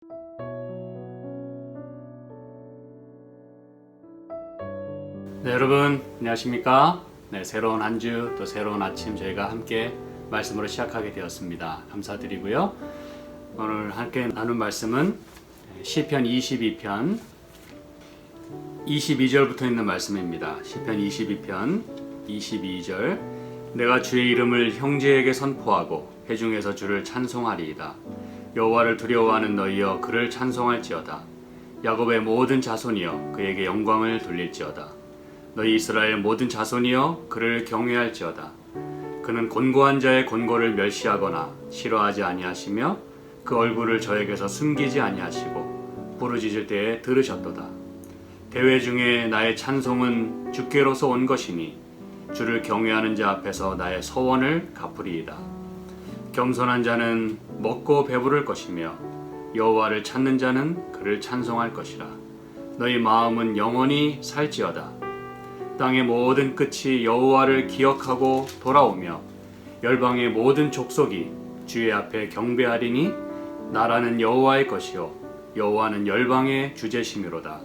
네, 여러분 안녕하십니까? 네, 새로운 한 주 또 새로운 아침 저희가 함께 말씀으로 시작하게 되었습니다. 감사드리고요. 오늘 함께 나눌 말씀은 시편 22편 22절부터 있는 말씀입니다. 시편 22편 22절 내가 주의 이름을 형제에게 선포하고 회중에서 주를 찬송하리이다. 여호와를 두려워하는 너희여 그를 찬송할지어다. 야곱의 모든 자손이여 그에게 영광을 돌릴지어다. 너희 이스라엘 모든 자손이여 그를 경외할지어다. 그는 곤고한 자의 곤고를 멸시하거나 싫어하지 아니하시며 그 얼굴을 저에게서 숨기지 아니하시고 부르짖을 때에 들으셨도다. 대회 중에 나의 찬송은 주께로서 온 것이니 주를 경외하는 자 앞에서 나의 서원을 갚으리이다. 겸손한 자는 먹고 배부를 것이며 여호와를 찾는 자는 그를 찬송할 것이라. 너희 마음은 영원히 살지어다. 땅의 모든 끝이 여호와를 기억하고 돌아오며 열방의 모든 족속이 주의 앞에 경배하리니 나라는 여호와의 것이요 여호와는 열방의 주제심이로다.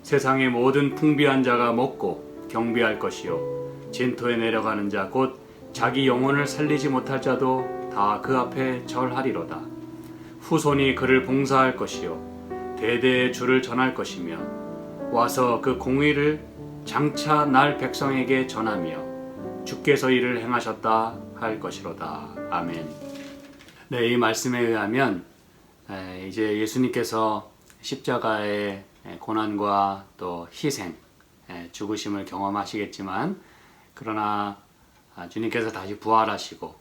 세상의 모든 풍비한 자가 먹고 경배할 것이요 진토에 내려가는 자 곧 자기 영혼을 살리지 못할 자도 다 그 앞에 절하리로다. 후손이 그를 봉사할 것이요 대대의 주를 전할 것이며 와서 그 공의를 장차 날 백성에게 전하며 주께서 이를 행하셨다 할 것이로다. 아멘. 네, 이 말씀에 의하면 이제 예수님께서 십자가의 고난과 또 희생, 죽으심을 경험하시겠지만 그러나 주님께서 다시 부활하시고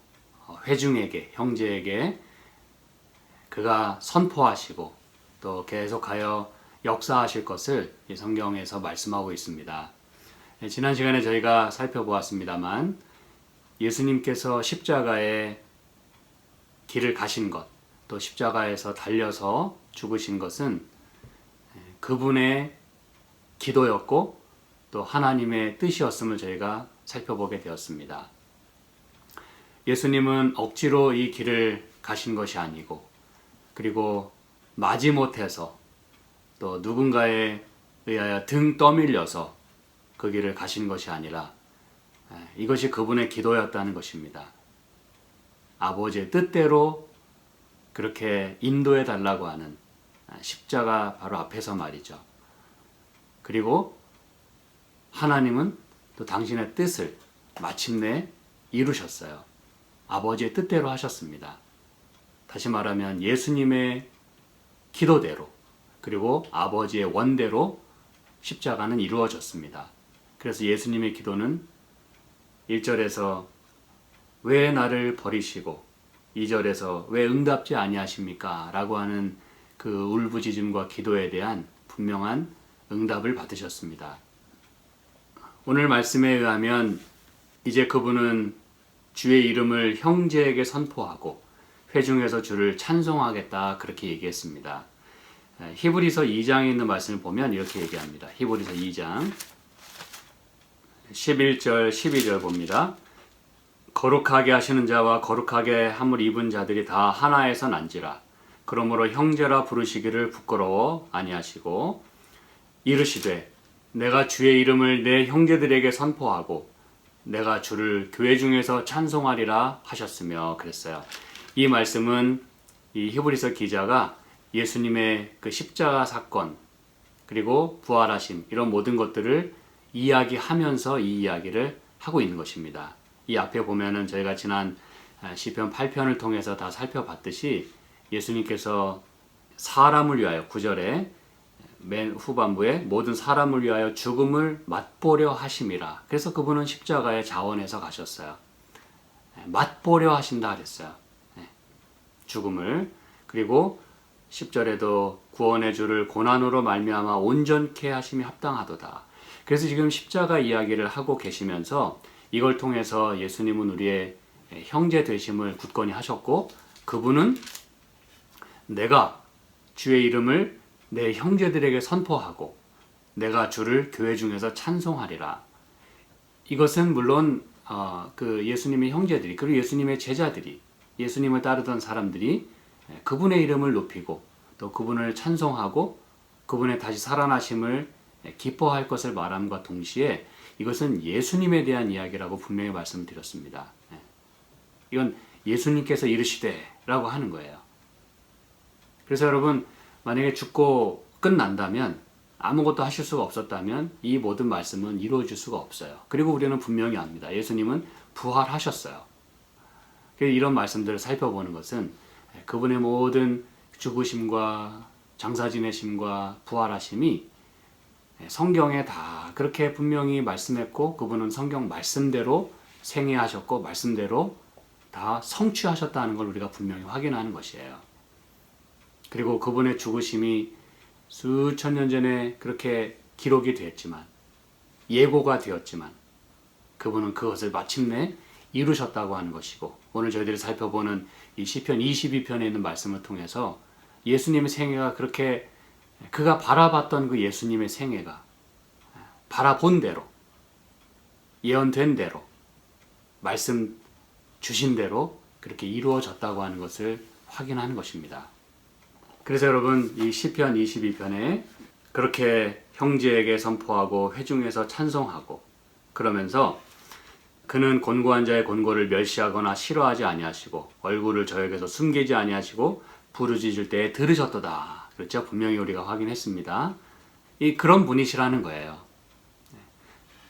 회중에게, 형제에게 그가 선포하시고 또 계속하여 역사하실 것을 이 성경에서 말씀하고 있습니다. 지난 시간에 저희가 살펴보았습니다만 예수님께서 십자가의 길을 가신 것, 또 십자가에서 달려서 죽으신 것은 그분의 기도였고 또 하나님의 뜻이었음을 저희가 살펴보게 되었습니다. 예수님은 억지로 이 길을 가신 것이 아니고 그리고 마지못해서 또 누군가에 의하여 등 떠밀려서 그 길을 가신 것이 아니라 이것이 그분의 기도였다는 것입니다. 아버지의 뜻대로 그렇게 인도해 달라고 하는 십자가 바로 앞에서 말이죠. 그리고 하나님은 또 당신의 뜻을 마침내 이루셨어요. 아버지의 뜻대로 하셨습니다. 다시 말하면 예수님의 기도대로 그리고 아버지의 원대로 십자가는 이루어졌습니다. 그래서 예수님의 기도는 1절에서 왜 나를 버리시고 2절에서 왜 응답지 아니하십니까? 라고 하는 그 울부짖음과 기도에 대한 분명한 응답을 받으셨습니다. 오늘 말씀에 의하면 이제 그분은 주의 이름을 형제에게 선포하고 회중에서 주를 찬송하겠다 그렇게 얘기했습니다. 히브리서 2장에 있는 말씀을 보면 이렇게 얘기합니다. 히브리서 2장 11절 12절 봅니다. 거룩하게 하시는 자와 거룩하게 함을 입은 자들이 다 하나에서 난지라. 그러므로 형제라 부르시기를 부끄러워 아니하시고 이르시되 내가 주의 이름을 내 형제들에게 선포하고 내가 주를 교회 중에서 찬송하리라 하셨으며 그랬어요. 이 말씀은 이 히브리서 기자가 예수님의 그 십자가 사건 그리고 부활하심 이런 모든 것들을 이야기하면서 이 이야기를 하고 있는 것입니다. 이 앞에 보면은 저희가 지난 시편 8편을 통해서 다 살펴봤듯이 예수님께서 사람을 위하여 9절에 맨 후반부에 모든 사람을 위하여 죽음을 맛보려 하심이라. 그래서 그분은 십자가의 자원에서 가셨어요. 맛보려 하신다 그랬어요. 죽음을. 그리고 10절에도 구원의 주를 고난으로 말미암아 온전케 하심이 합당하도다. 그래서 지금 십자가 이야기를 하고 계시면서 이걸 통해서 예수님은 우리의 형제 되심을 굳건히 하셨고 그분은 내가 주의 이름을 내 형제들에게 선포하고 내가 주를 교회 중에서 찬송하리라. 이것은 물론 그 예수님의 형제들이 그리고 예수님의 제자들이 예수님을 따르던 사람들이 그분의 이름을 높이고 또 그분을 찬송하고 그분의 다시 살아나심을 기뻐할 것을 말함과 동시에 이것은 예수님에 대한 이야기라고 분명히 말씀드렸습니다. 이건 예수님께서 이르시되라고 하는 거예요. 그래서 여러분, 만약에 죽고 끝난다면, 아무것도 하실 수가 없었다면 이 모든 말씀은 이루어질 수가 없어요. 그리고 우리는 분명히 압니다. 예수님은 부활하셨어요. 이런 말씀들을 살펴보는 것은 그분의 모든 죽으심과 장사 지내심과 부활하심이 성경에 다 그렇게 분명히 말씀했고, 그분은 성경 말씀대로 생애하셨고 말씀대로 다 성취하셨다는 걸 우리가 분명히 확인하는 것이에요. 그리고 그분의 죽으심이 수천 년 전에 그렇게 기록이 되었지만, 예고가 되었지만, 그분은 그것을 마침내 이루셨다고 하는 것이고, 오늘 저희들이 살펴보는 이 시편 22편에 있는 말씀을 통해서 예수님의 생애가 그렇게, 그가 바라봤던 그 예수님의 생애가 바라본 대로, 예언된 대로, 말씀 주신 대로 그렇게 이루어졌다고 하는 것을 확인하는 것입니다. 그래서 여러분, 이 시편 22편에 그렇게 형제에게 선포하고 회중에서 찬송하고, 그러면서 그는 곤고한 자의 곤고를 멸시하거나 싫어하지 아니하시고 얼굴을 저에게서 숨기지 아니하시고 부르짖을 때에 들으셨도다. 그렇죠? 분명히 우리가 확인했습니다. 그런 분이시라는 거예요.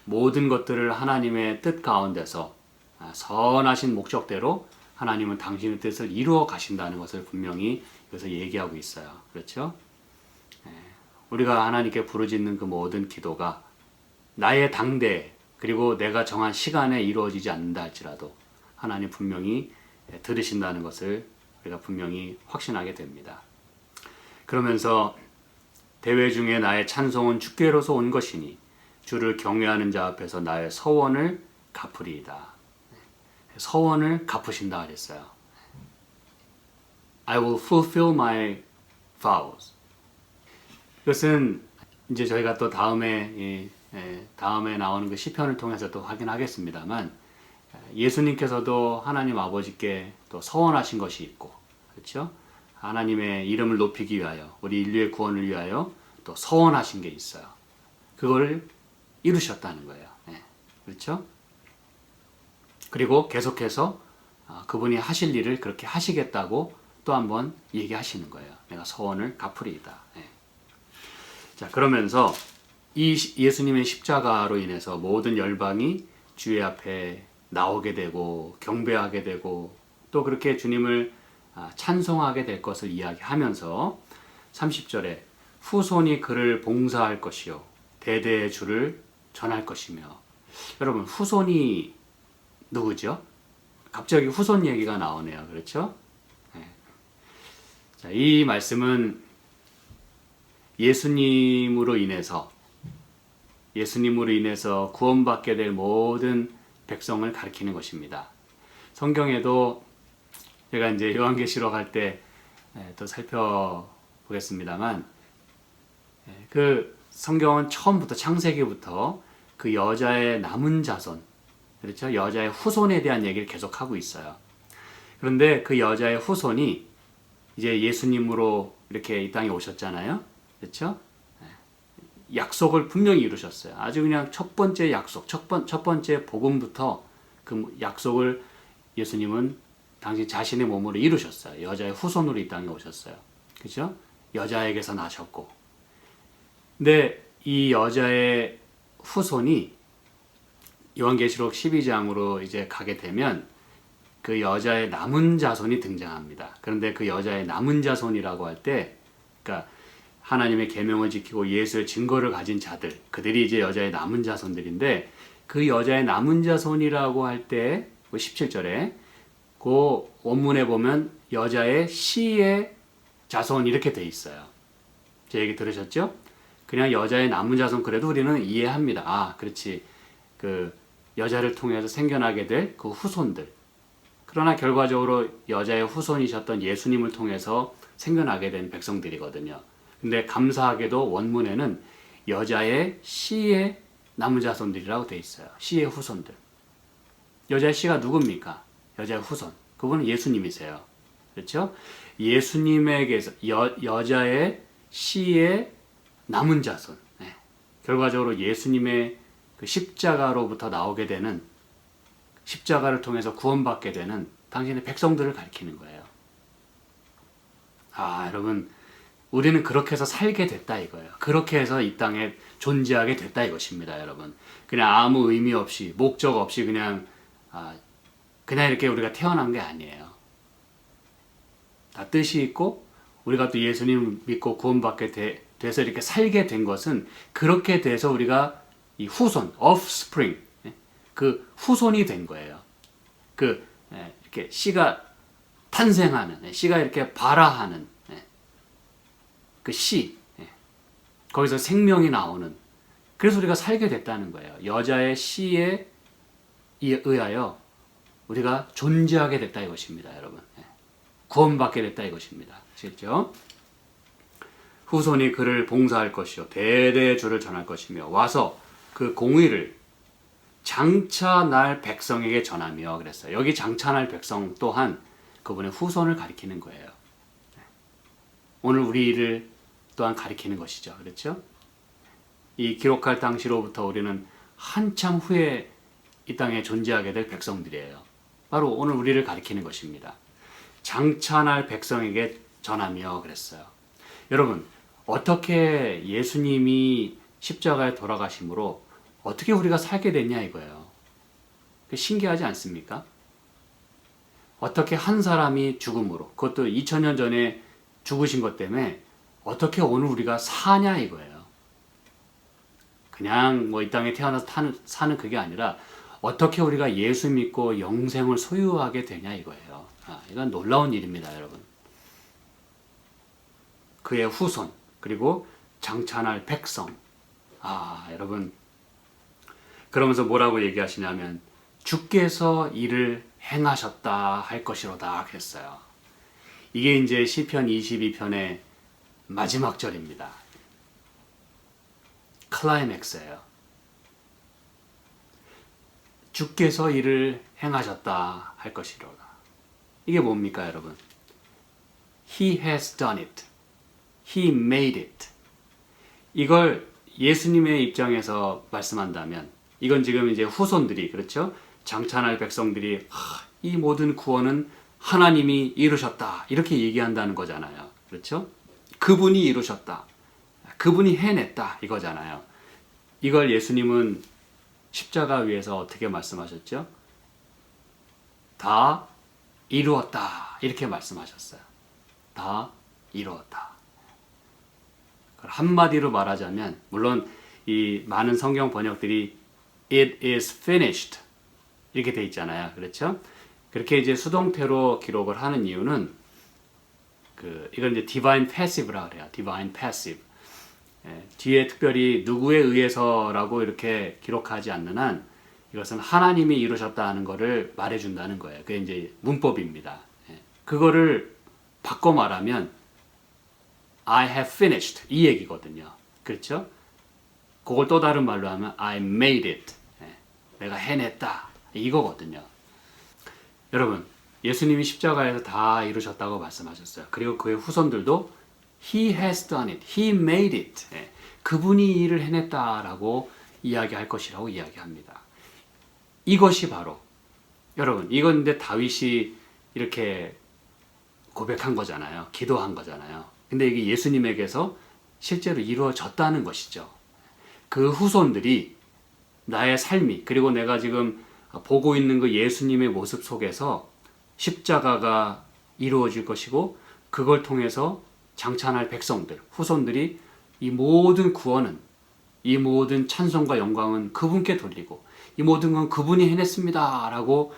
모든 것들을 하나님의 뜻 가운데서 선하신 목적대로 하나님은 당신의 뜻을 이루어 가신다는 것을 분명히 여기서 얘기하고 있어요. 그렇죠? 우리가 하나님께 부르짖는 그 모든 기도가 나의 당대 그리고 내가 정한 시간에 이루어지지 않는다 할지라도 하나님 분명히 들으신다는 것을 우리가 분명히 확신하게 됩니다. 그러면서 대회 중에 나의 찬송은 주께로서 온 것이니 주를 경외하는 자 앞에서 나의 서원을 갚으리이다. 서원을 갚으신다 그랬어요. I will fulfill my vows. 이것은 이제 저희가 또 다음에 나오는 그 시편을 통해서 또 확인하겠습니다만, 예수님께서도 하나님 아버지께 또 서원하신 것이 있고, 그렇죠? 하나님의 이름을 높이기 위하여, 우리 인류의 구원을 위하여 또 서원하신 게 있어요. 그걸 이루셨다는 거예요. 그렇죠? 그리고 계속해서 그분이 하실 일을 그렇게 하시겠다고 또 한번 얘기하시는 거예요. 내가 서원을 갚으리이다. 자, 그러면서 이 예수님의 십자가로 인해서 모든 열방이 주의 앞에 나오게 되고 경배하게 되고 또 그렇게 주님을 찬송하게 될 것을 이야기하면서 30절에 후손이 그를 봉사할 것이요 대대의 주를 전할 것이며, 여러분 후손이 누구죠? 갑자기 후손 얘기가 나오네요. 그렇죠? 자, 이 말씀은 예수님으로 인해서 구원받게 될 모든 백성을 가리키는 것입니다. 성경에도 제가 이제 요한계시록 할 때 또 살펴보겠습니다만, 그 성경은 처음부터 창세기부터 그 여자의 남은 자손, 그렇죠? 여자의 후손에 대한 얘기를 계속하고 있어요. 그런데 그 여자의 후손이 이제 예수님으로 이렇게 이 땅에 오셨잖아요. 그렇죠? 약속을 분명히 이루셨어요. 아주 그냥 첫 번째 약속, 첫 번째 복음부터 그 약속을 예수님은 당신 자신의 몸으로 이루셨어요. 여자의 후손으로 이 땅에 오셨어요. 그렇죠? 여자에게서 나셨고. 근데 이 여자의 후손이 요한계시록 12장으로 이제 가게 되면 그 여자의 남은 자손이 등장합니다. 그런데 그 여자의 남은 자손이라고 할 때, 그러니까 하나님의 계명을 지키고 예수의 증거를 가진 자들, 그들이 이제 여자의 남은 자손들인데, 그 여자의 남은 자손이라고 할 때 17절에 그 원문에 보면 여자의 씨의 자손 이렇게 돼 있어요. 제 얘기 들으셨죠? 그냥 여자의 남은 자손 그래도 우리는 이해합니다. 아, 그렇지. 그 여자를 통해서 생겨나게 될 그 후손들. 그러나 결과적으로 여자의 후손이셨던 예수님을 통해서 생겨나게 된 백성들이거든요. 근데 감사하게도 원문에는 여자의 씨의 남은 자손들이라고 돼 있어요. 씨의 후손들. 여자의 씨가 누굽니까? 여자의 후손. 그분은 예수님이세요. 그렇죠? 예수님에게서 여자의 씨의 남은 자손, 결과적으로 예수님의 그 십자가로부터 나오게 되는, 십자가를 통해서 구원받게 되는 당신의 백성들을 가리키는 거예요. 여러분, 우리는 그렇게 해서 살게 됐다 이거예요. 그렇게 해서 이 땅에 존재하게 됐다 이것입니다, 여러분. 그냥 아무 의미 없이, 목적 없이 그냥 이렇게 우리가 태어난 게 아니에요. 다 뜻이 있고, 우리가 또 예수님 믿고 구원받게 돼서 이렇게 살게 된 것은, 그렇게 돼서 우리가 이 후손, offspring, 그 후손이 된 거예요. 이렇게 씨가 탄생하는, 씨가 이렇게 발화하는 그 씨, 거기서 생명이 나오는, 그래서 우리가 살게 됐다는 거예요. 여자의 씨에 의하여 우리가 존재하게 됐다 이것입니다, 여러분. 구원받게 됐다 이것입니다. 아시겠죠? 후손이 그를 봉사할 것이요 대대의 주를 전할 것이며 와서 그 공의를 장차날 백성에게 전하며 그랬어요. 여기 장차날 백성 또한 그분의 후손을 가리키는 거예요. 오늘 우리를 또한 가리키는 것이죠. 그렇죠? 이 기록할 당시로부터 우리는 한참 후에 이 땅에 존재하게 될 백성들이에요. 바로 오늘 우리를 가리키는 것입니다. 장차날 백성에게 전하며 그랬어요. 여러분, 어떻게 예수님이 십자가에 돌아가심으로 어떻게 우리가 살게 됐냐 이거예요. 신기하지 않습니까? 어떻게 한 사람이 죽음으로, 그것도 2000년 전에 죽으신 것 때문에 어떻게 오늘 우리가 사냐 이거예요. 그냥 이 땅에 태어나서 사는 그게 아니라 어떻게 우리가 예수 믿고 영생을 소유하게 되냐 이거예요. 이건 놀라운 일입니다, 여러분. 그의 후손, 그리고 장차날 백성. 여러분, 그러면서 뭐라고 얘기하시냐면 주께서 이를 행하셨다 할 것이로다 그랬어요. 이게 이제 시편 22편의 마지막 절입니다. 클라이맥스예요. 주께서 이를 행하셨다 할 것이로다. 이게 뭡니까, 여러분? He has done it. He made it. 이걸 예수님의 입장에서 말씀한다면, 이건 지금 이제 후손들이, 그렇죠? 장차날 백성들이 이 모든 구원은 하나님이 이루셨다 이렇게 얘기한다는 거잖아요. 그렇죠? 그분이 이루셨다. 그분이 해냈다 이거잖아요. 이걸 예수님은 십자가 위에서 어떻게 말씀하셨죠? 다 이루었다 이렇게 말씀하셨어요. 다 이루었다. 한마디로 말하자면, 물론 이 많은 성경 번역들이 It is finished 이렇게 돼 있잖아요. 그렇죠? 그렇게 이제 수동태로 기록을 하는 이유는 이건 이제 divine passive라 그래요. divine passive. 뒤에 특별히 누구에 의해서라고 이렇게 기록하지 않는 한 이것은 하나님이 이루셨다 하는 것을 말해준다는 거예요. 그게 이제 문법입니다. 그거를 바꿔 말하면 I have finished 이 얘기거든요. 그렇죠? 그걸 또 다른 말로 하면 I made it. 내가 해냈다 이거거든요. 여러분, 예수님이 십자가에서 다 이루셨다고 말씀하셨어요. 그리고 그의 후손들도 He has done it. He made it. 그분이 일을 해냈다라고 이야기할 것이라고 이야기합니다. 이것이 바로, 여러분, 이건 근데 다윗이 이렇게 고백한 거잖아요. 기도한 거잖아요. 근데 이게 예수님에게서 실제로 이루어졌다는 것이죠. 그 후손들이 나의 삶이, 그리고 내가 지금 보고 있는 그 예수님의 모습 속에서 십자가가 이루어질 것이고, 그걸 통해서 장차날 백성들, 후손들이 이 모든 구원은, 이 모든 찬송과 영광은 그분께 돌리고, 이 모든 건 그분이 해냈습니다 라고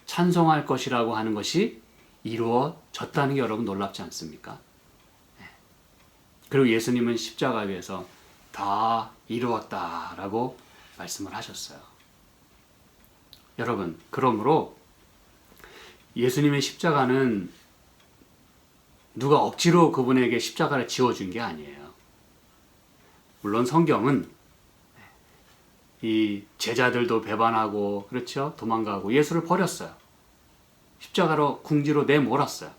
찬송할 것이라고 하는 것이 이루어졌다는 게 여러분 놀랍지 않습니까? 그리고 예수님은 십자가 위에서 다 이루었다라고 말씀을 하셨어요. 여러분, 그러므로 예수님의 십자가는 누가 억지로 그분에게 십자가를 지어준 게 아니에요. 물론 성경은 이 제자들도 배반하고, 그렇죠? 도망가고 예수를 버렸어요. 십자가로 궁지로 내몰았어요.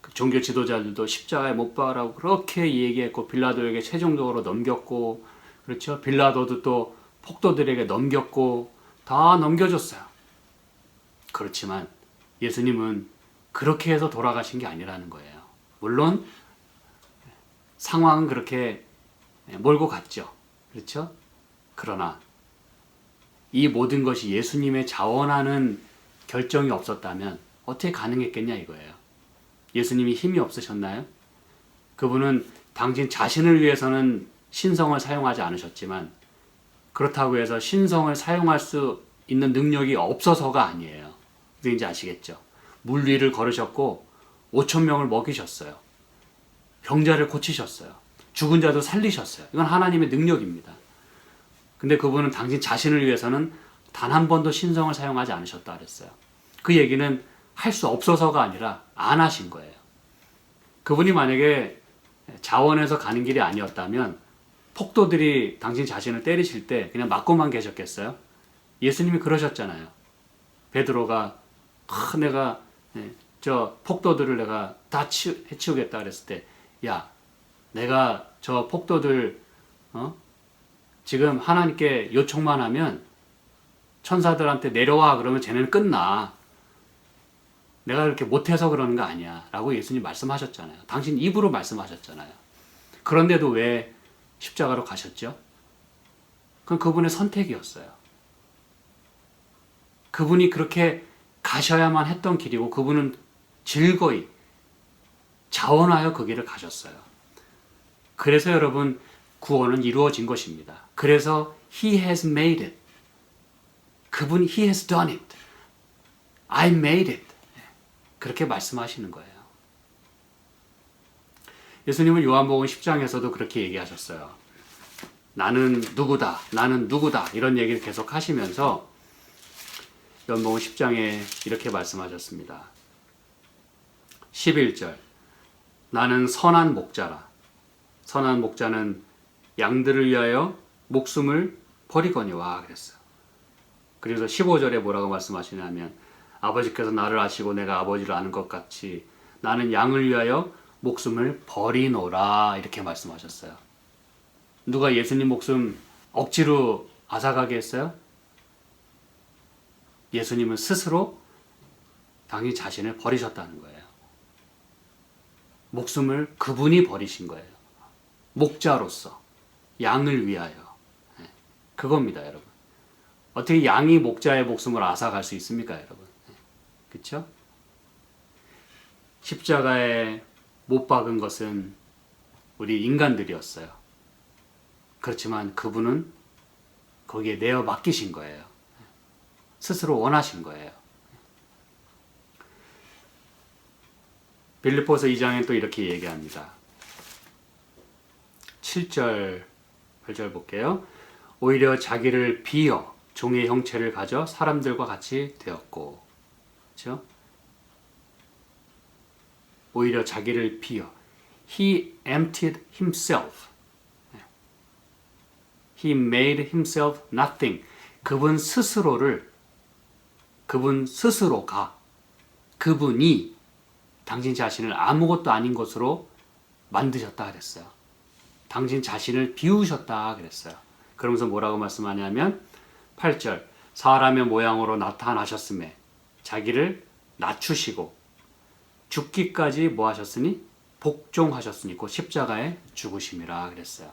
그 종교 지도자들도 십자가에 못 박으라고 그렇게 얘기했고 빌라도에게 최종적으로 넘겼고 그렇죠. 빌라도도 또 폭도들에게 넘겼고 다 넘겨줬어요. 그렇지만 예수님은 그렇게 해서 돌아가신 게 아니라는 거예요. 물론 상황은 그렇게 몰고 갔죠. 그렇죠? 그러나 이 모든 것이 예수님의 자원하는 결정이 없었다면 어떻게 가능했겠냐 이거예요. 예수님이 힘이 없으셨나요? 그분은 당신 자신을 위해서는 신성을 사용하지 않으셨지만 그렇다고 해서 신성을 사용할 수 있는 능력이 없어서가 아니에요. 무슨지 아시겠죠? 물 위를 걸으셨고 5천 명을 먹이셨어요. 병자를 고치셨어요. 죽은 자도 살리셨어요. 이건 하나님의 능력입니다. 근데 그분은 당신 자신을 위해서는 단 한 번도 신성을 사용하지 않으셨다 그랬어요. 그 얘기는 할 수 없어서가 아니라 안 하신 거예요. 그분이 만약에 자원해서 가는 길이 아니었다면 폭도들이 당신 자신을 때리실 때 그냥 맞고만 계셨겠어요? 예수님이 그러셨잖아요. 베드로가 내가 저 폭도들을 내가 다 해치우겠다 그랬을 때 야, 내가 저 폭도들 지금 하나님께 요청만 하면 천사들한테 내려와 그러면 쟤네는 끝나. 내가 그렇게 못해서 그러는 거 아니야 라고 예수님 말씀하셨잖아요. 당신 입으로 말씀하셨잖아요. 그런데도 왜 십자가로 가셨죠? 그건 그분의 선택이었어요. 그분이 그렇게 가셔야만 했던 길이고 그분은 즐거이 자원하여 그 길을 가셨어요. 그래서 여러분 구원은 이루어진 것입니다. 그래서 He has made it. 그분이 He has done it. I made it. 그렇게 말씀하시는 거예요. 예수님은 요한복음 10장에서도 그렇게 얘기하셨어요. 나는 누구다. 나는 누구다. 이런 얘기를 계속 하시면서 요한복음 10장에 이렇게 말씀하셨습니다. 11절 나는 선한 목자라. 선한 목자는 양들을 위하여 목숨을 버리거니와 그랬어요. 그래서 15절에 뭐라고 말씀하시냐면 아버지께서 나를 아시고 내가 아버지를 아는 것 같이 나는 양을 위하여 목숨을 버리노라 이렇게 말씀하셨어요. 누가 예수님 목숨 억지로 앗아가게 했어요? 예수님은 스스로 당신 자신을 버리셨다는 거예요. 목숨을 그분이 버리신 거예요. 목자로서 양을 위하여. 그겁니다, 여러분. 어떻게 양이 목자의 목숨을 앗아갈 수 있습니까, 여러분? 그렇죠? 십자가에 못 박은 것은 우리 인간들이었어요. 그렇지만 그분은 거기에 내어 맡기신 거예요. 스스로 원하신 거예요. 빌립보서 2장에 또 이렇게 얘기합니다. 7절, 8절 볼게요. 오히려 자기를 비어 종의 형체를 가져 사람들과 같이 되었고, 그렇죠? 오히려 자기를 비어. He emptied himself. He made himself nothing. 그분 스스로가, 그분이 당신 자신을 아무것도 아닌 것으로 만드셨다 그랬어요. 당신 자신을 비우셨다 그랬어요. 그러면서 뭐라고 말씀하냐면 8절 사람의 모양으로 나타나셨음에 자기를 낮추시고 죽기까지 뭐 하셨으니? 복종하셨으니 곧 십자가에 죽으심이라 그랬어요.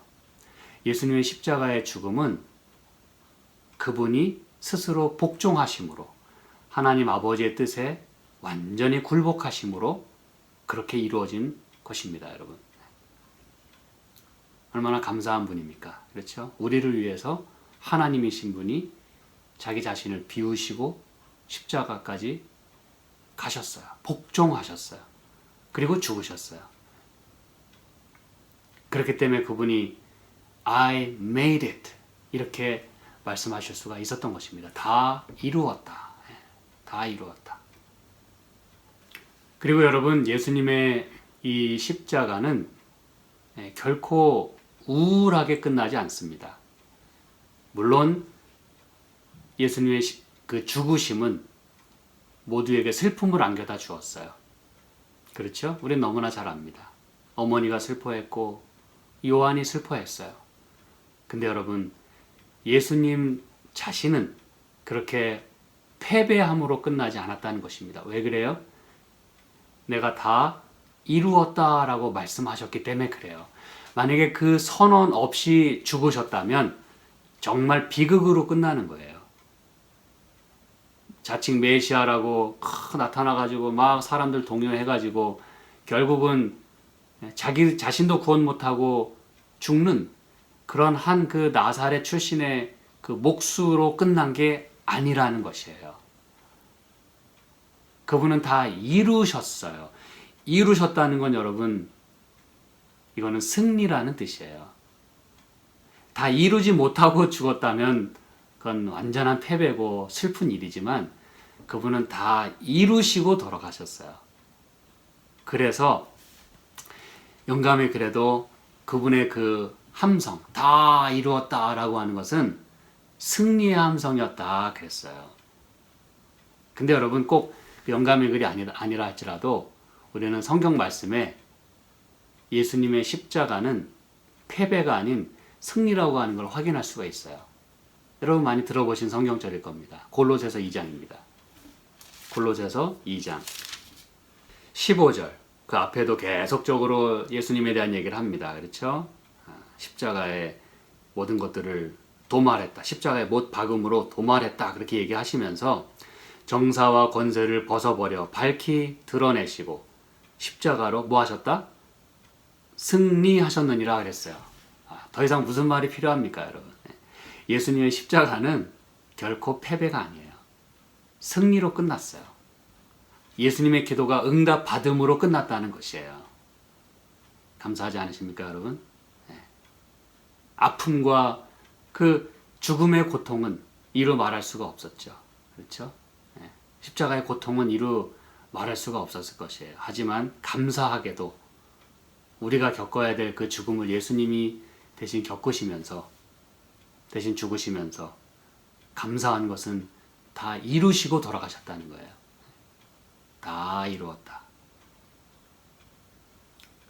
예수님의 십자가의 죽음은 그분이 스스로 복종하심으로 하나님 아버지의 뜻에 완전히 굴복하심으로 그렇게 이루어진 것입니다, 여러분. 얼마나 감사한 분입니까? 그렇죠? 우리를 위해서 하나님이신 분이 자기 자신을 비우시고 십자가까지 가셨어요. 복종하셨어요. 그리고 죽으셨어요. 그렇기 때문에 그분이 I made it 이렇게 말씀하실 수가 있었던 것입니다. 다 이루었다. 다 이루었다. 그리고 여러분 예수님의 이 십자가는 결코 우울하게 끝나지 않습니다. 물론 예수님의 그 죽으심은 모두에게 슬픔을 안겨다 주었어요. 그렇죠? 우린 너무나 잘 압니다. 어머니가 슬퍼했고 요한이 슬퍼했어요. 근데 여러분, 예수님 자신은 그렇게 패배함으로 끝나지 않았다는 것입니다. 왜 그래요? 내가 다 이루었다라고 말씀하셨기 때문에 그래요. 만약에 그 선언 없이 죽으셨다면 정말 비극으로 끝나는 거예요. 자칭 메시아라고 나타나가지고 막 사람들 동요해가지고 결국은 자기 자신도 구원 못하고 죽는 그런 한 그 나사렛 출신의 그 몫으로 끝난 게 아니라는 것이에요. 그분은 다 이루셨어요. 이루셨다는 건 여러분, 이거는 승리라는 뜻이에요. 다 이루지 못하고 죽었다면 그건 완전한 패배고 슬픈 일이지만 그분은 다 이루시고 돌아가셨어요. 그래서 영감의 글에도 그분의 그 함성, 다 이루었다라고 하는 것은 승리의 함성이었다 그랬어요. 근데 여러분 꼭 영감의 글이 아니라 할지라도 우리는 성경 말씀에 예수님의 십자가는 패배가 아닌 승리라고 하는 걸 확인할 수가 있어요. 여러분 많이 들어보신 성경절일 겁니다. 골로새서 2장입니다. 골로새서 2장 15절. 그 앞에도 계속적으로 예수님에 대한 얘기를 합니다. 그렇죠? 십자가의 모든 것들을 도말했다. 십자가의 못 박음으로 도말했다. 그렇게 얘기하시면서 정사와 권세를 벗어버려 밝히 드러내시고 십자가로 뭐 하셨다? 승리하셨느니라 그랬어요. 더 이상 무슨 말이 필요합니까, 여러분? 예수님의 십자가는 결코 패배가 아니에요. 승리로 끝났어요. 예수님의 기도가 응답받음으로 끝났다는 것이에요. 감사하지 않으십니까, 여러분? 아픔과 그 죽음의 고통은 이루 말할 수가 없었죠. 그렇죠? 십자가의 고통은 이루 말할 수가 없었을 것이에요. 하지만 감사하게도 우리가 겪어야 될 그 죽음을 예수님이 대신 겪으시면서, 대신 죽으시면서 감사한 것은 다 이루시고 돌아가셨다는 거예요. 다 이루었다.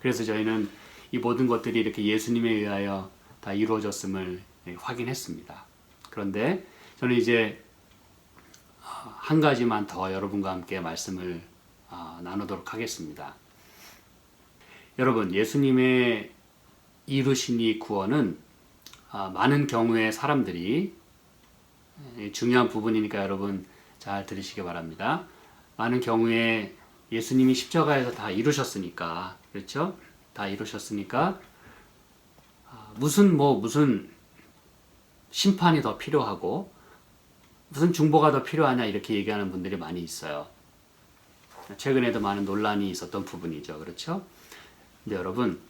그래서 저희는 이 모든 것들이 이렇게 예수님에 의하여 다 이루어졌음을 확인했습니다. 그런데 저는 이제 한 가지만 더 여러분과 함께 말씀을 나누도록 하겠습니다. 여러분, 예수님의 이루신 이 구원은 많은 경우에 사람들이, 중요한 부분이니까 여러분 잘 들으시기 바랍니다. 많은 경우에 예수님이 십자가에서 다 이루셨으니까, 그렇죠? 다 이루셨으니까 무슨 심판이 더 필요하고 무슨 중보가 더 필요하냐 이렇게 얘기하는 분들이 많이 있어요. 최근에도 많은 논란이 있었던 부분이죠. 그렇죠? 근데 여러분,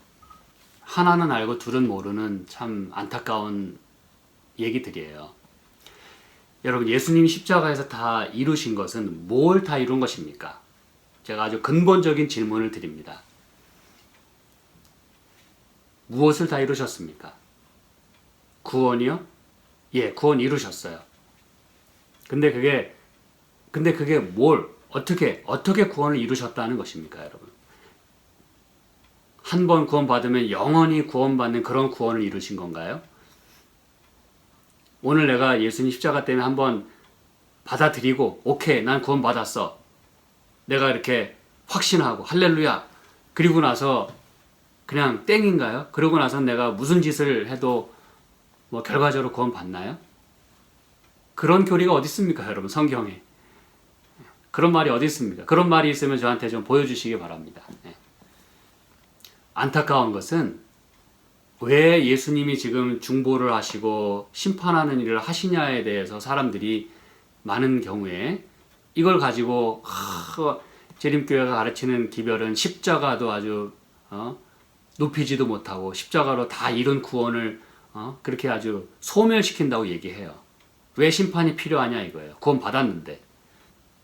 하나는 알고 둘은 모르는 참 안타까운 얘기들이에요. 여러분, 예수님이 십자가에서 다 이루신 것은 뭘 다 이룬 것입니까? 제가 아주 근본적인 질문을 드립니다. 무엇을 다 이루셨습니까? 구원이요? 예, 구원 이루셨어요. 근데 그게 어떻게 구원을 이루셨다는 것입니까, 여러분? 한 번 구원받으면 영원히 구원받는 그런 구원을 이루신 건가요? 오늘 내가 예수님 십자가 때문에 한번 받아들이고, 오케이, 난 구원받았어. 내가 이렇게 확신하고, 할렐루야. 그리고 나서 그냥 땡인가요? 그러고 나서 내가 무슨 짓을 해도 뭐 결과적으로 구원받나요? 그런 교리가 어디 있습니까, 여러분? 성경에. 그런 말이 어디 있습니까? 그런 말이 있으면 저한테 좀 보여주시기 바랍니다. 안타까운 것은 왜 예수님이 지금 중보를 하시고 심판하는 일을 하시냐에 대해서 사람들이 많은 경우에 이걸 가지고 재림교회가 가르치는 기별은 십자가도 아주 높이지도 못하고 십자가로 다 이룬 구원을 그렇게 아주 소멸시킨다고 얘기해요. 왜 심판이 필요하냐 이거예요. 구원 받았는데.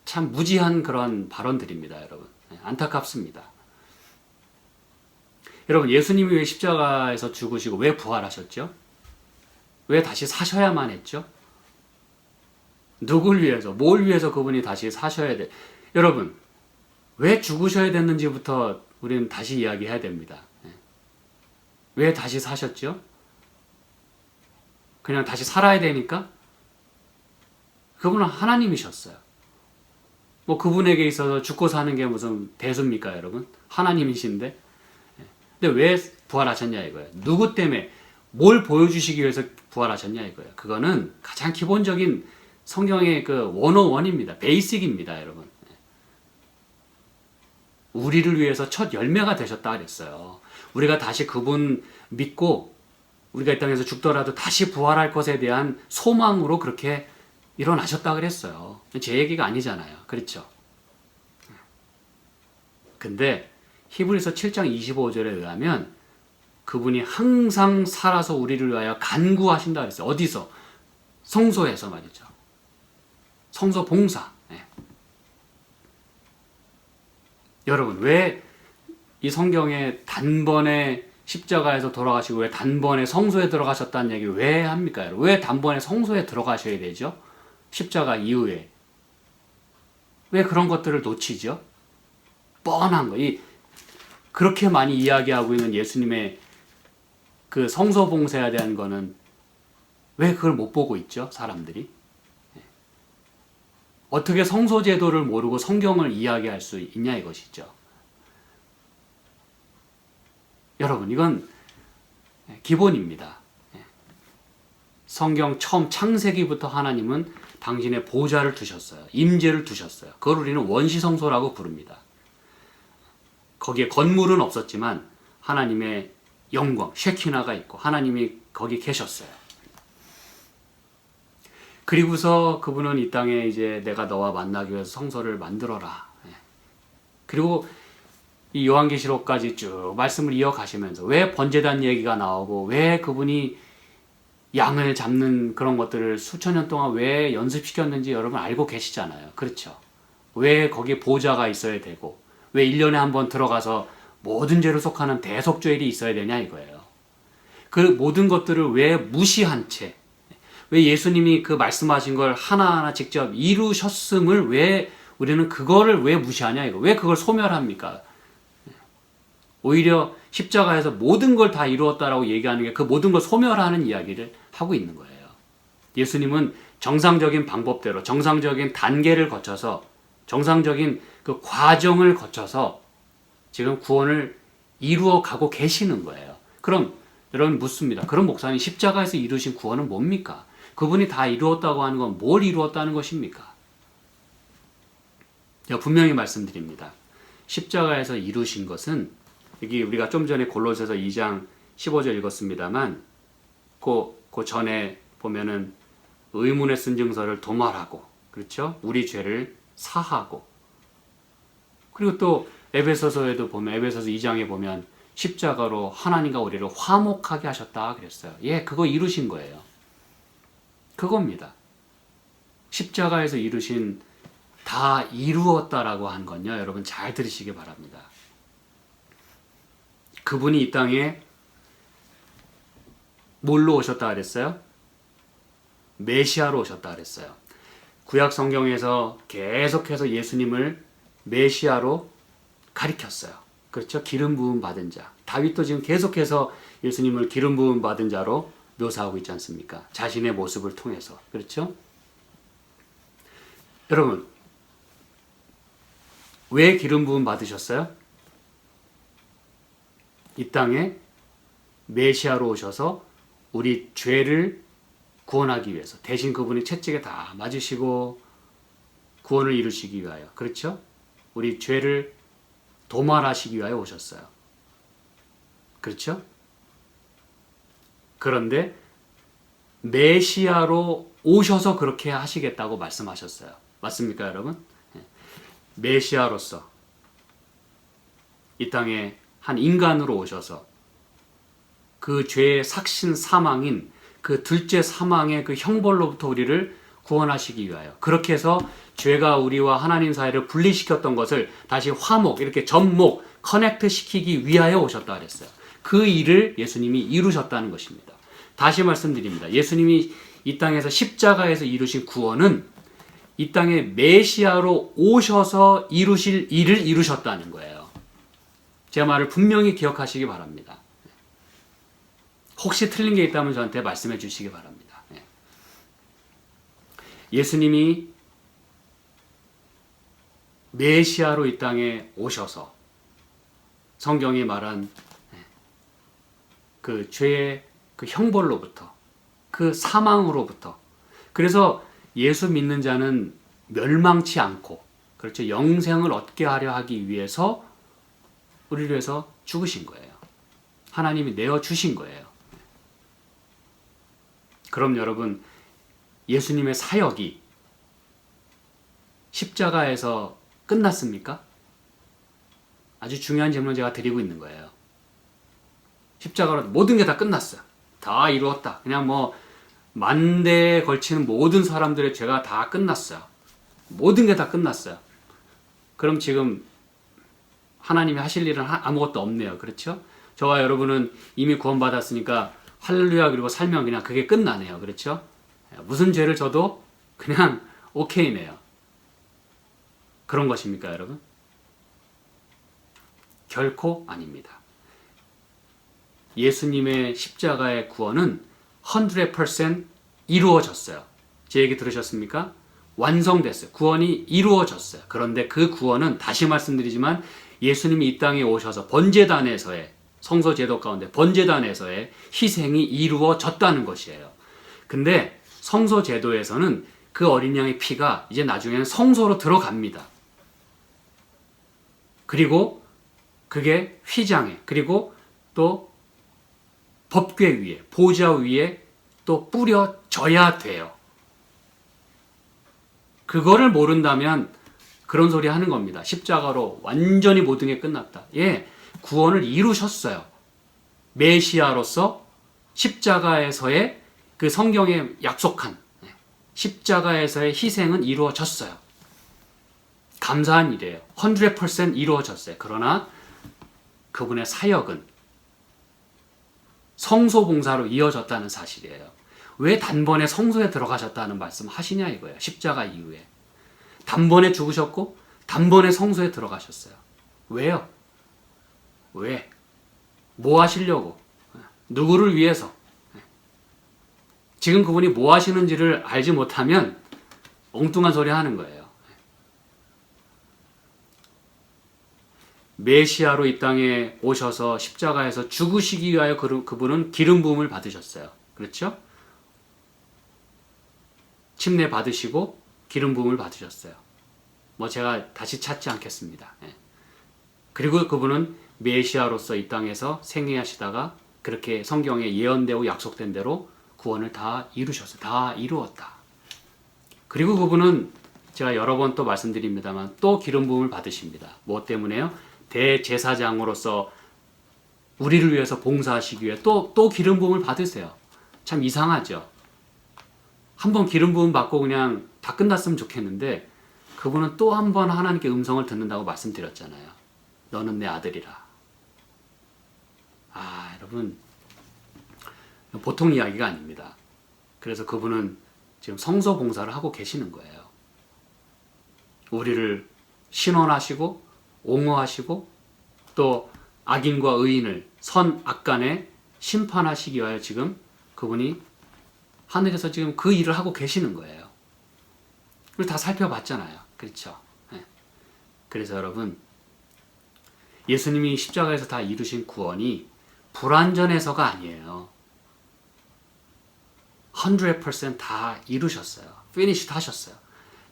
참 무지한 그런 발언들입니다, 여러분. 안타깝습니다. 여러분, 예수님이 왜 십자가에서 죽으시고 왜 부활하셨죠? 왜 다시 사셔야만 했죠? 누굴 위해서, 뭘 위해서 그분이 다시 사셔야 돼? 여러분, 왜 죽으셔야 됐는지부터 우리는 다시 이야기해야 됩니다. 왜 다시 사셨죠? 그냥 다시 살아야 되니까? 그분은 하나님이셨어요. 뭐 그분에게 있어서 죽고 사는 게 무슨 대수입니까, 여러분? 하나님이신데. 근데 왜 부활하셨냐 이거예요. 누구 때문에 뭘 보여주시기 위해서 부활하셨냐 이거예요. 그거는 가장 기본적인 성경의 그 101입니다. 베이직입니다, 여러분. 우리를 위해서 첫 열매가 되셨다 그랬어요. 우리가 다시 그분 믿고 우리가 이 땅에서 죽더라도 다시 부활할 것에 대한 소망으로 그렇게 일어나셨다 그랬어요. 제 얘기가 아니잖아요. 그렇죠? 근데 히브리서 7장 25절에 의하면 그분이 항상 살아서 우리를 위하여 간구하신다 그랬어요. 어디서? 성소에서 말이죠. 성소 봉사. 여러분, 왜 이 성경에 단번에 십자가에서 돌아가시고 왜 단번에 성소에 들어가셨다는 얘기 왜 합니까? 여러분? 왜 단번에 성소에 들어가셔야 되죠? 십자가 이후에. 왜 그런 것들을 놓치죠? 뻔한 거. 그렇게 많이 이야기하고 있는 예수님의 그 성소 봉사에 대한 거는 왜 그걸 못 보고 있죠? 사람들이. 어떻게 성소 제도를 모르고 성경을 이야기할 수 있냐 이것이죠. 여러분, 이건 기본입니다. 성경 처음 창세기부터 하나님은 당신의 보좌를 두셨어요. 임재를 두셨어요. 그걸 우리는 원시성소라고 부릅니다. 거기에 건물은 없었지만 하나님의 영광, 쉐키나가 있고 하나님이 거기 계셨어요. 그리고서 그분은 이 땅에 이제 내가 너와 만나기 위해서 성소를 만들어라. 그리고 이 요한계시록까지 쭉 말씀을 이어가시면서 왜 번제단 얘기가 나오고 왜 그분이 양을 잡는 그런 것들을 수천 년 동안 왜 연습시켰는지 여러분 알고 계시잖아요. 그렇죠? 왜 거기에 보좌가 있어야 되고 왜 1년에 한 번 들어가서 모든 죄를 속하는 대속죄일이 있어야 되냐 이거예요. 그 모든 것들을 왜 무시한 채 왜 예수님이 그 말씀하신 걸 하나하나 직접 이루셨음을 왜 우리는 그거를 왜 무시하냐 이거. 왜 그걸 소멸합니까? 오히려 십자가에서 모든 걸 다 이루었다라고 얘기하는 게 그 모든 걸 소멸하는 이야기를 하고 있는 거예요. 예수님은 정상적인 방법대로 정상적인 단계를 거쳐서 정상적인 그 과정을 거쳐서 지금 구원을 이루어 가고 계시는 거예요. 그럼 여러분 묻습니다. 그럼 목사님 십자가에서 이루신 구원은 뭡니까? 그분이 다 이루었다고 하는 건 뭘 이루었다는 것입니까? 제가 분명히 말씀드립니다. 십자가에서 이루신 것은 여기 우리가 좀 전에 골로새서 2장 15절 읽었습니다만 그 전에 보면은 의문의 쓴 증서를 도말하고 그렇죠? 우리 죄를 사하고 그리고 또 에베소서에도 보면 에베소서 2장에 보면 십자가로 하나님과 우리를 화목하게 하셨다 그랬어요. 예, 그거 이루신 거예요. 그겁니다. 십자가에서 이루신 다 이루었다라고 한 건요. 여러분 잘 들으시기 바랍니다. 그분이 이 땅에 뭘로 오셨다 그랬어요? 메시아로 오셨다 그랬어요. 구약 성경에서 계속해서 예수님을 메시아로 가리켰어요. 그렇죠? 기름 부음 받은 자. 다윗도 지금 계속해서 예수님을 기름 부음 받은 자로 묘사하고 있지 않습니까? 자신의 모습을 통해서. 그렇죠? 여러분, 왜 기름 부음 받으셨어요? 이 땅에 메시아로 오셔서 우리 죄를 구원하기 위해서 대신 그분이 채찍에 다 맞으시고 구원을 이루시기 위하여 그렇죠? 우리 죄를 도말하시기 위하여 오셨어요. 그렇죠? 그런데 메시아로 오셔서 그렇게 하시겠다고 말씀하셨어요. 맞습니까, 여러분? 메시아로서 이 땅에 한 인간으로 오셔서 그 죄의 삭신 사망인 그 둘째 사망의 그 형벌로부터 우리를 구원하시기 위하여 그렇게 해서 죄가 우리와 하나님 사이를 분리시켰던 것을 다시 화목, 이렇게 접목, 커넥트 시키기 위하여 오셨다 그랬어요. 그 일을 예수님이 이루셨다는 것입니다. 다시 말씀드립니다. 예수님이 이 땅에서 십자가에서 이루신 구원은 이 땅에 메시아로 오셔서 이루실 일을 이루셨다는 거예요. 제 말을 분명히 기억하시기 바랍니다. 혹시 틀린 게 있다면 저한테 말씀해 주시기 바랍니다. 예수님이 메시아로 이 땅에 오셔서 성경이 말한 그 죄의 그 형벌로부터, 그 사망으로부터, 그래서 예수 믿는 자는 멸망치 않고, 그렇죠, 영생을 얻게 하려 하기 위해서 우리를 위해서 죽으신 거예요. 하나님이 내어 주신 거예요. 그럼 여러분, 예수님의 사역이 십자가에서 끝났습니까? 아주 중요한 질문을 제가 드리고 있는 거예요. 십자가로 모든 게 다 끝났어요. 다 이루었다. 그냥 뭐 만대에 걸치는 모든 사람들의 죄가 다 끝났어요. 모든 게 다 끝났어요. 그럼 지금 하나님이 하실 일은 아무것도 없네요. 그렇죠? 저와 여러분은 이미 구원받았으니까 할렐루야 그리고 살면 그냥 그게 끝나네요. 그렇죠? 무슨 죄를 져도 그냥 오케이네요. 그런 것입니까, 여러분? 결코 아닙니다. 예수님의 십자가의 구원은 100% 이루어졌어요. 제 얘기 들으셨습니까? 완성됐어요. 구원이 이루어졌어요. 그런데 그 구원은 다시 말씀드리지만 예수님이 이 땅에 오셔서 번제단에서의 성소제도 가운데 번제단에서의 희생이 이루어졌다는 것이에요. 근데 성소제도에서는 그 어린 양의 피가 이제 나중에는 성소로 들어갑니다. 그리고 그게 휘장에, 그리고 또 법궤 위에, 보좌 위에 또 뿌려져야 돼요. 그거를 모른다면 그런 소리 하는 겁니다. 십자가로 완전히 모든 게 끝났다. 예, 구원을 이루셨어요. 메시아로서 십자가에서의 그 성경에 약속한 십자가에서의 희생은 이루어졌어요. 감사한 일이에요. 100% 이루어졌어요. 그러나 그분의 사역은 성소 봉사로 이어졌다는 사실이에요. 왜 단번에 성소에 들어가셨다는 말씀 하시냐 이거예요. 십자가 이후에. 단번에 죽으셨고 단번에 성소에 들어가셨어요. 왜요? 왜? 뭐 하시려고? 누구를 위해서? 지금 그분이 뭐 하시는지를 알지 못하면 엉뚱한 소리 하는 거예요. 메시아로 이 땅에 오셔서 십자가에서 죽으시기 위하여 그분은 기름 부음을 받으셨어요. 그렇죠? 침례 받으시고 기름 부음을 받으셨어요. 뭐 제가 다시 찾지 않겠습니다. 그리고 그분은 메시아로서 이 땅에서 생애하시다가 그렇게 성경에 예언되고 약속된 대로 구원을 다 이루셨어요. 다 이루었다. 그리고 그분은 제가 여러 번 또 말씀드립니다만 또 기름 부음을 받으십니다. 뭐 때문에요? 대제사장으로서 우리를 위해서 봉사하시기 위해 또 기름 부음을 받으세요. 참 이상하죠? 한번 기름 부음 받고 그냥 다 끝났으면 좋겠는데 그분은 또 한 번 하나님께 음성을 듣는다고 말씀드렸잖아요. 너는 내 아들이라. 여러분 보통 이야기가 아닙니다. 그래서 그분은 지금 성소 봉사를 하고 계시는 거예요. 우리를 신원하시고 옹호하시고 또 악인과 의인을 선악간에 심판하시기 위하여 지금 그분이 하늘에서 지금 그 일을 하고 계시는 거예요. 그걸 다 살펴봤잖아요. 그렇죠? 그래서 여러분 예수님이 십자가에서 다 이루신 구원이 불완전해서가 아니에요. 100%다 이루셨어요. 피니시드 하셨어요.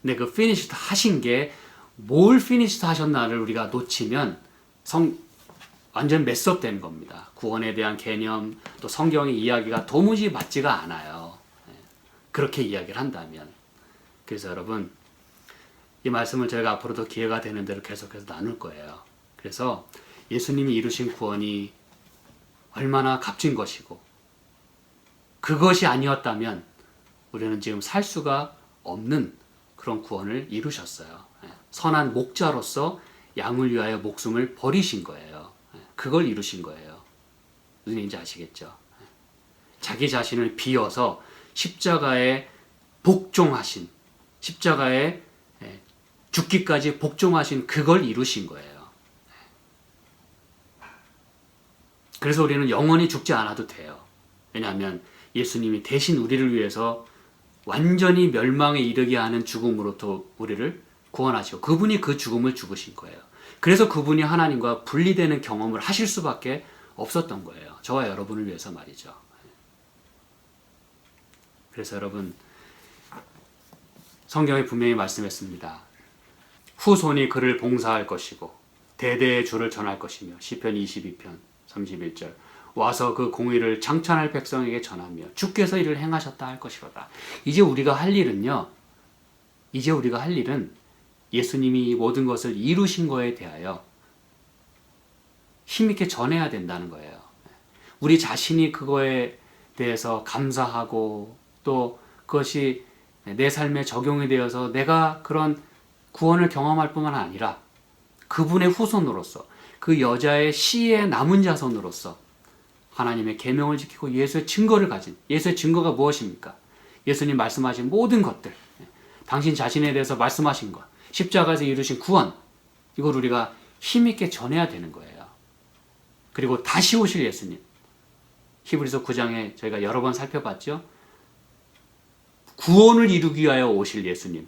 근데 그 피니시드 하신 게 뭘 피니시드 하셨나를 우리가 놓치면 완전 메스업되는 겁니다. 구원에 대한 개념, 또 성경의 이야기가 도무지 맞지가 않아요. 그렇게 이야기를 한다면. 그래서 여러분 이 말씀을 저희가 앞으로도 기회가 되는 대로 계속해서 나눌 거예요. 그래서 예수님이 이루신 구원이 얼마나 값진 것이고 그것이 아니었다면 우리는 지금 살 수가 없는 그런 구원을 이루셨어요. 선한 목자로서 양을 위하여 목숨을 버리신 거예요. 그걸 이루신 거예요. 무슨 얘기인지 아시겠죠? 자기 자신을 비워서 십자가에 복종하신, 십자가에 죽기까지 복종하신 그걸 이루신 거예요. 그래서 우리는 영원히 죽지 않아도 돼요. 왜냐하면 예수님이 대신 우리를 위해서 완전히 멸망에 이르게 하는 죽음으로부터 우리를 구원하시고 그분이 그 죽음을 죽으신 거예요. 그래서 그분이 하나님과 분리되는 경험을 하실 수밖에 없었던 거예요. 저와 여러분을 위해서 말이죠. 그래서 여러분, 성경에 분명히 말씀했습니다. 후손이 그를 봉사할 것이고 대대의 주를 전할 것이며 시편 22편 31절 와서 그 공의를 창천할 백성에게 전하며 주께서 이를 행하셨다 할 것이로다. 이제 우리가 할 일은 예수님이 이 모든 것을 이루신 거에 대하여 힘있게 전해야 된다는 거예요. 우리 자신이 그거에 대해서 감사하고 또 그것이 내 삶에 적용이 되어서 내가 그런 구원을 경험할 뿐만 아니라 그분의 후손으로서 그 여자의 씨의 남은 자손으로서 하나님의 계명을 지키고 예수의 증거를 가진, 예수의 증거가 무엇입니까? 예수님 말씀하신 모든 것들, 당신 자신에 대해서 말씀하신 것, 십자가에서 이루신 구원, 이걸 우리가 힘있게 전해야 되는 거예요. 그리고 다시 오실 예수님, 히브리서 9장에 저희가 여러 번 살펴봤죠. 구원을 이루기 위하여 오실 예수님.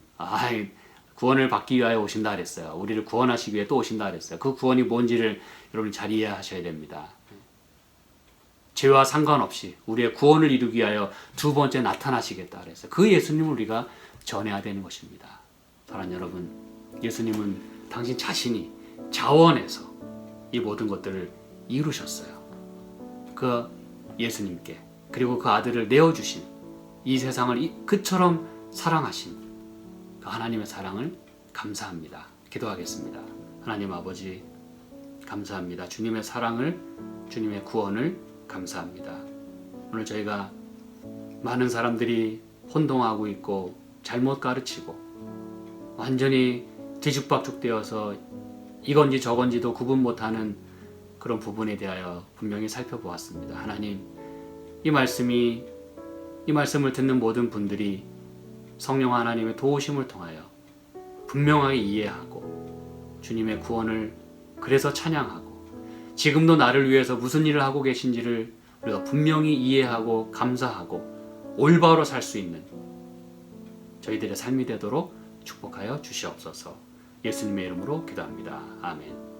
구원을 받기 위하여 오신다 그랬어요. 우리를 구원하시기 위해 또 오신다 그랬어요. 그 구원이 뭔지를 여러분 잘 이해하셔야 됩니다. 죄와 상관없이 우리의 구원을 이루기 위하여 두 번째 나타나시겠다 그랬어요. 그 예수님을 우리가 전해야 되는 것입니다. 사랑하는 여러분, 예수님은 당신 자신이 자원해서 이 모든 것들을 이루셨어요. 그 예수님께, 그리고 그 아들을 내어주신, 이 세상을 그처럼 사랑하신 그 하나님의 사랑을 감사합니다. 기도하겠습니다. 하나님 아버지, 감사합니다. 주님의 사랑을, 주님의 구원을 감사합니다. 오늘 저희가 많은 사람들이 혼동하고 있고 잘못 가르치고 완전히 뒤죽박죽 되어서 이건지 저건지도 구분 못하는 그런 부분에 대하여 분명히 살펴보았습니다. 하나님, 이 말씀을 듣는 모든 분들이 성령 하나님의 도우심을 통하여 분명하게 이해하고 주님의 구원을 그래서 찬양하고 지금도 나를 위해서 무슨 일을 하고 계신지를 우리가 분명히 이해하고 감사하고 올바로 살 수 있는 저희들의 삶이 되도록 축복하여 주시옵소서. 예수님의 이름으로 기도합니다. 아멘.